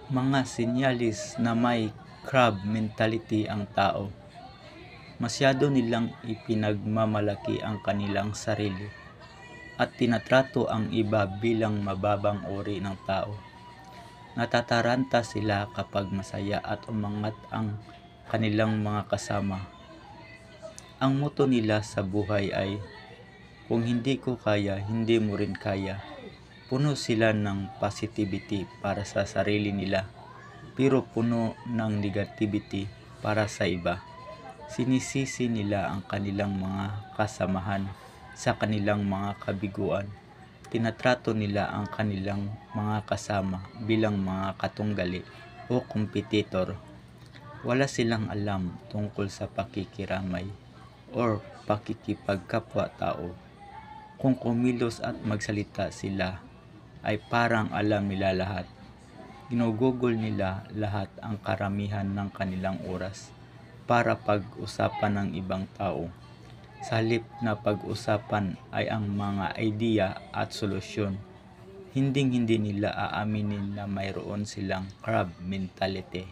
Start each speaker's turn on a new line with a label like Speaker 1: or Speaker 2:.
Speaker 1: Mga senyalis na may crab mentality ang tao. Masyado nilang ipinagmamalaki ang kanilang sarili at tinatrato ang iba bilang mababang uri ng tao. Natataranta sila kapag masaya at umangat ang kanilang mga kasama. Ang motto nila sa buhay ay, "Kung hindi ko kaya, hindi mo rin kaya." Puno sila ng positivity para sa sarili nila, pero puno ng negativity para sa iba. Sinisisi nila ang kanilang mga kasamahan sa kanilang mga kabiguan. Tinatrato nila ang kanilang mga kasama bilang mga katunggali o kompetitor. Wala silang alam tungkol sa pakikiramay or pakikipagkapwa-tao. Kung kumilos at magsalita sila, ay parang alam nila lahat. Ginugugol nila lahat ang karamihan ng kanilang oras para pag-usapan ng ibang tao. Sa halip na pag-usapan ay ang mga idea at solusyon, hindi nila aaminin na mayroon silang crab mentality.